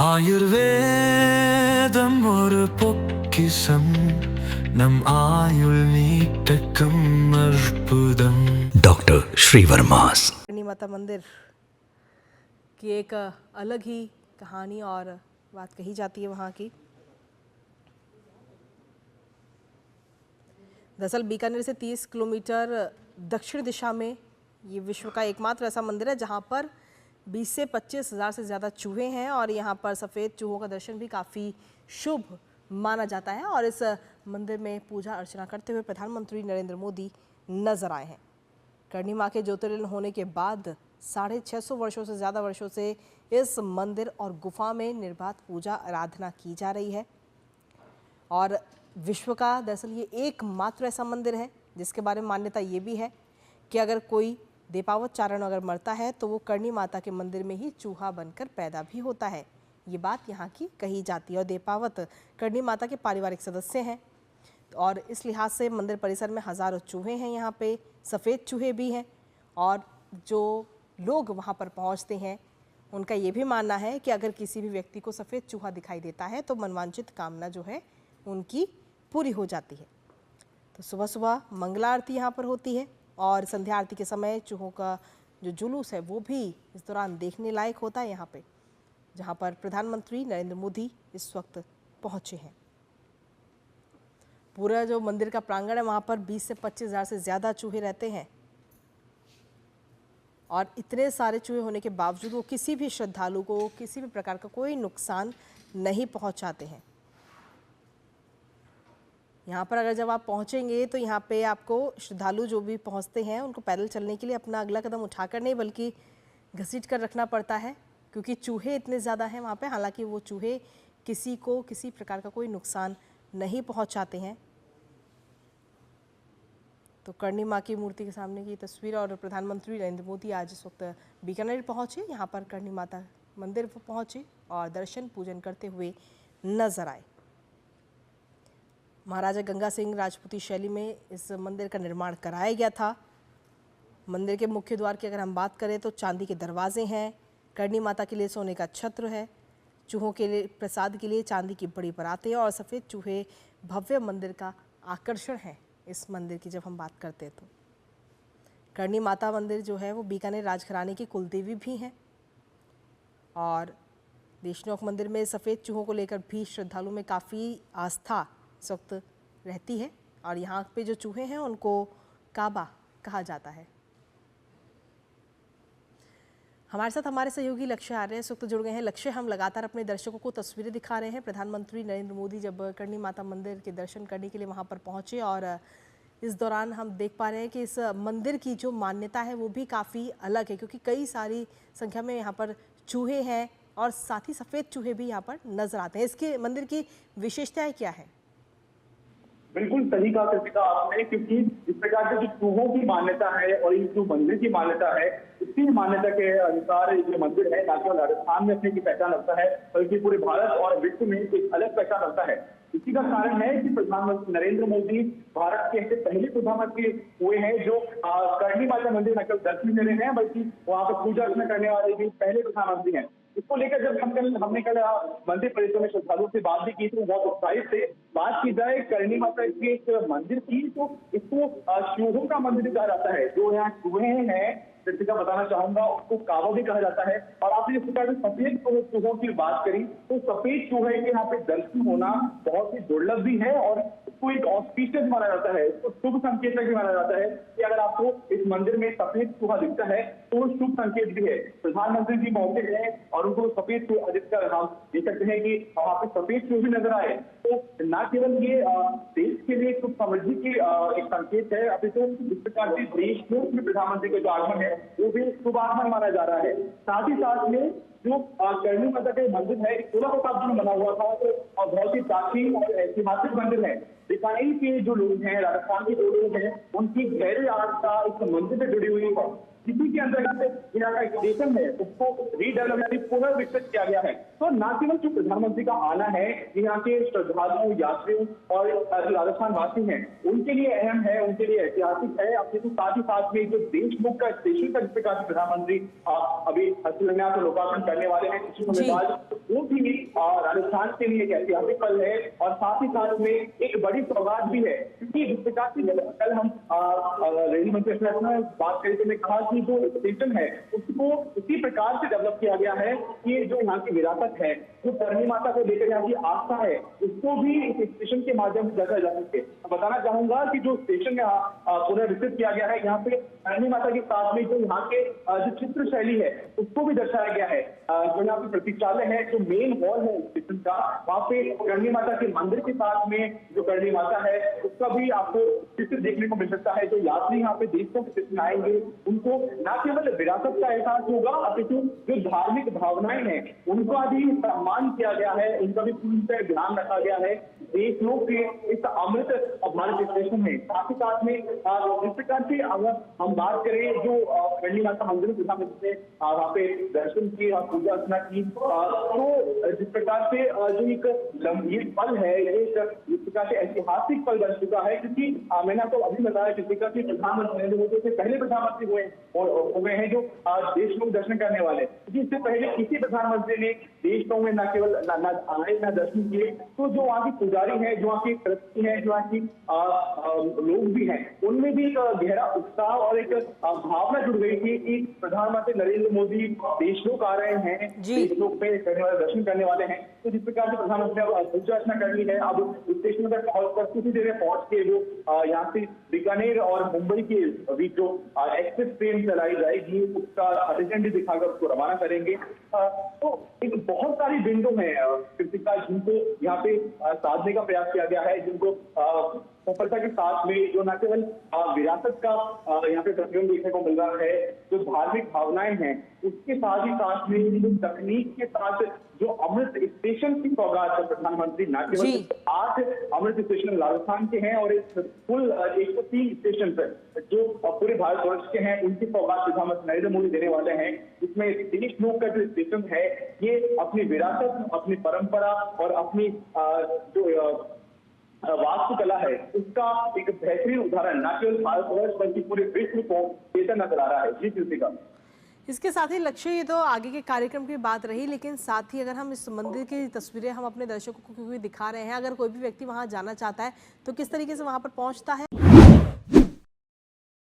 ஆயுர்வேதம் ஒரு பொக்கிஷம் நம் ஆயுள் நீட்டக்கும் அற்புதம். डॉक्टर श्री वर्मास। करणी माता मंदिर की एक अलग ही कहानी और बात कही जाती है वहाँ की। दरअसल बीकानेर से 30 किलोमीटर दक्षिण दिशा में ये विश्व का एकमात्र ऐसा मंदिर है जहाँ पर 20 से 25 हज़ार से ज़्यादा चूहे हैं और यहाँ पर सफ़ेद चूहों का दर्शन भी काफ़ी शुभ माना जाता है। और इस मंदिर में पूजा अर्चना करते हुए प्रधानमंत्री नरेंद्र मोदी नजर आए हैं। करणी माँ के ज्योतिर्लिंग होने के बाद 650 वर्षों से ज़्यादा वर्षों से इस मंदिर और गुफा में निर्बाध पूजा आराधना की जा रही है। और विश्व का दरअसल ये एकमात्र ऐसा मंदिर है जिसके बारे में मान्यता ये भी है कि अगर कोई देपावत चारण अगर मरता है तो वो करणी माता के मंदिर में ही चूहा बनकर पैदा भी होता है। ये बात यहाँ की कही जाती है। और देपावत करणी माता के पारिवारिक सदस्य हैं और इस लिहाज से मंदिर परिसर में हज़ारों चूहे हैं। यहाँ पे सफ़ेद चूहे भी हैं और जो लोग वहाँ पर पहुँचते हैं उनका ये भी मानना है कि अगर किसी भी व्यक्ति को सफ़ेद चूहा दिखाई देता है तो मनवांछित कामना जो है उनकी पूरी हो जाती है। तो सुबह सुबह मंगला आरती यहाँ पर होती है और संध्या आरती के समय चूहों का जो जुलूस है वो भी इस दौरान देखने लायक होता है यहाँ पे, जहाँ पर प्रधानमंत्री नरेंद्र मोदी इस वक्त पहुँचे हैं। पूरा जो मंदिर का प्रांगण है वहाँ पर 20 से 25 हज़ार से ज़्यादा चूहे रहते हैं और इतने सारे चूहे होने के बावजूद वो किसी भी श्रद्धालु को किसी भी प्रकार का कोई नुकसान नहीं पहुँचाते हैं। यहाँ पर अगर जब आप पहुँचेंगे तो यहाँ पे आपको श्रद्धालु जो भी पहुँचते हैं उनको पैदल चलने के लिए अपना अगला कदम उठाकर नहीं बल्कि घसीट कर रखना पड़ता है क्योंकि चूहे इतने ज़्यादा हैं वहाँ पे। हालांकि वो चूहे किसी को किसी प्रकार का कोई नुकसान नहीं पहुँचाते हैं। तो करणी माँ की मूर्ति के सामने की तस्वीर और प्रधानमंत्री नरेंद्र मोदी आज इस वक्त बीकानेर पहुँचे, यहाँ पर करणी माता मंदिर पर पहुँचे और दर्शन पूजन करते हुए नजर आए। महाराजा गंगा सिंह राजपूती शैली में इस मंदिर का निर्माण कराया गया था। मंदिर के मुख्य द्वार की अगर हम बात करें तो चांदी के दरवाजे हैं, करणी माता के लिए सोने का छत्र है, चूहों के लिए प्रसाद के लिए चांदी की बड़ी परातें और सफ़ेद चूहे भव्य मंदिर का आकर्षण है। इस मंदिर की जब हम बात करते हैं तो करणी माता मंदिर जो है वो बीकानेर राजघराने की कुलदेवी भी हैं और देशनोक मंदिर में सफ़ेद चूहों को लेकर भी श्रद्धालुओं में काफ़ी आस्था इस वक्त रहती है और यहाँ पे जो चूहे हैं उनको काबा कहा जाता है। हमारे साथ हमारे सहयोगी लक्ष्य आर्य इस वक्त जुड़ गए हैं। लक्ष्य, हम लगातार अपने दर्शकों को तस्वीरें दिखा रहे हैं। प्रधानमंत्री नरेंद्र मोदी जब करणी माता मंदिर के दर्शन करने के लिए वहाँ पर पहुँचे और इस दौरान हम देख पा रहे हैं कि इस मंदिर की जो मान्यता है वो भी काफ़ी अलग है क्योंकि कई सारी संख्या में यहाँ पर चूहे हैं और साथ ही सफ़ेद चूहे भी यहाँ पर नजर आते हैं। इसके मंदिर की विशेषताएं क्या है? बिल्कुल सही कहा कृतिका आपने, क्योंकि इस प्रकार से जो चूहों की मान्यता है और इस जो मंदिर की मान्यता है, इसी मान्यता के अनुसार ये मंदिर है ना केवल राजस्थान में अपनी की पहचान रखता है बल्कि पूरे भारत और विश्व में एक अलग पहचान रखता है। इसी का कारण है कि प्रधानमंत्री नरेंद्र मोदी भारत के ऐसे पहले प्रधानमंत्री हुए हैं जो करणी माता मंदिर न केवल दर्शन कर रहे हैं बल्कि वहां पर पूजा अर्चना करने वाले भी पहले प्रधानमंत्री हैं। इसको लेकर जब हमने कल मंदिर परिसर में श्रद्धालुओं से बात भी की तो बहुत उत्साहित थे। बात की जाए करणी माता की एक मंदिर की तो इसको चूहों का मंदिर कहा जाता है। जो यहाँ चूहे हैं कृतिका बताना चाहूंगा उसको काबा भी कहा जाता है। और आपने इस प्रकार सफेद चूहों की बात करी तो सफेद चूहे के यहाँ पे दर्शन होना बहुत ही दुर्लभ भी है और इसको एक ऑस्पिशियस माना जाता है, इसको शुभ संकेत भी माना जाता है कि अगर आपको इस मंदिर में सफेद चूहा दिखता है तो शुभ संकेत भी है। प्रधानमंत्री जी पहुंचे हैं और उनको सफेद चूहा दिखकर हम देख सकते हैं कि वहां पे सफेद चूहे भी नजर आए। तो न केवल ये देश के लिए शुभ समृद्धि की एक संकेत है, अभी तो इस प्रकार से देश में प्रधानमंत्री का जो आगमन है वो भी शुभ आगमन माना जा रहा है। साथ ही साथ में जो करणी माता का मंदिर है 16 शताब्दी में बना हुआ था तो बहुत ही प्राचीन और ऐतिहासिक मंदिर है। बीकानेर के जो लोग हैं, राजस्थान के जो लोग हैं, उनकी गहरी आस्था इस मंदिर से जुड़ी हुई है। इसी के अंतर्गत यहाँ का स्टेशन है उसको रीडेवलपमेंट पुनर्विकसित किया गया है। तो न केवल जो प्रधानमंत्री का आना है यहाँ के श्रद्धालुओं, यात्रियों और राजस्थान वासी हैं उनके लिए अहम है, उनके लिए ऐतिहासिक है। अपने तो साथ ही साथ में जो देशमुख का स्टेशन का जिस प्रकार से प्रधानमंत्री अभी शिलान्यास और लोकार्पण करने वाले हैं कुछ समय बाद, वो भी राजस्थान के लिए एक ऐतिहासिक पल है और साथ ही साथ में एक बड़ी सौगात भी है। क्योंकि जिस प्रकार से कल हम रेल मंत्री बात करें तो मैं कहा कि जो स्टेशन है उसको इसी प्रकार से डेवलप किया गया है कि जो यहाँ की विरासत है, जो करनी माता को लेकर यहाँ की आस्था है, उसको भी इस स्टेशन के माध्यम से दर्शाया जा सके। बताना चाहूंगा कि जो स्टेशन पुनर्विकसित किया गया है, यहाँ पे करनी माता के साथ में जो यहाँ के जो चित्र शैली है उसको भी दर्शाया गया है। जो यहाँ पे प्रतीक्षालय है, जो मेन हॉल है स्टेशन का, वहाँ पे करनी माता के मंदिर के साथ में जो करनी माता है उसका भी आपको चित्र देखने को मिल सकता है। जो यात्री यहाँ पे देशों के स्टेशन आएंगे उनको न केवल विरासत का एहसास होगा अपितु जो धार्मिक भावनाएं हैं उनका भी सम्मान किया गया है, उनका भी पूरी तरह ध्यान रखा गया है। देशों के इस अमृत भारत स्टेशन है। साथ ही साथ में जिस प्रकार से अगर हम बात करें जो करनी माता मंदिर प्रधानमंत्री ने वहाँ पे दर्शन किए और पूजा अर्चना की, तो जिस प्रकार से जो एक ये पल है, एक जिस प्रकार से ऐतिहासिक पल बन चुका है। क्योंकि मैंने आपको अभी बताया जिस प्रकार से प्रधानमंत्री नरेंद्र मोदी से पहले प्रधानमंत्री हुए हैं जो देश लोग दर्शन करने वाले। इससे पहले किसी प्रधानमंत्री ने देश में न केवल आए न दर्शन किए। तो जो वहाँ की पुजारी है, जो वहाँ की ट्रस्टी है, जो वहाँ की लोग भी हैं, उनमें भी एक गहरा उत्साह और एक भावना जुड़ गई थी कि प्रधानमंत्री नरेंद्र मोदी देशलोक आ रहे हैं, देशलोक पे करने वाले दर्शन करने वाले हैं। तो जिस प्रकार से प्रधानमंत्री ने पूजा अर्चना कर ली है, अब स्टेशन पर कुछ ही देर में पहुंच के वो यहाँ से बीकानेर और मुंबई के बीच जो एक्सप्रेस ट्रेन चलाई जाएगी उसका हरी झंडी दिखाकर उसको रवाना करेंगे। तो एक बहुत सारी विंडो है कृतिका जिनको यहाँ पे साधने का प्रयास किया गया है, जिनको सफलता के साथ में जो न केवल विरासत का यहाँ पे प्रतिबिंब देखने को मिल रहा है, जो धार्मिक भावनाएं हैं, उसके साथ ही साथ में जो तकनीक के साथ जो अमृत स्टेशन की सौगात है प्रधानमंत्री न केवल 8 अमृत स्टेशन राजस्थान के हैं और कुल 103 स्टेशन जो पूरे भारतवर्ष के हैं उनकी सौगात प्रधानमंत्री नरेंद्र मोदी देने वाले हैं। जिसमें देशमुख का जो स्टेशन है ये अपनी विरासत, अपनी परंपरा और अपनी जो वास्तुकला है उसका एक बेहतरीन उदाहरण न केवल भारतवर्ष बल्कि पूरे विश्व को देता नजर आ रहा है। जी कृतिका। इसके साथ ही लक्ष्य ये तो आगे के कार्यक्रम की बात रही, लेकिन साथ ही अगर हम इस मंदिर की तस्वीरें हम अपने दर्शकों को क्योंकि दिखा रहे हैं, अगर कोई भी व्यक्ति वहां जाना चाहता है तो किस तरीके से वहां पर पहुंचता है?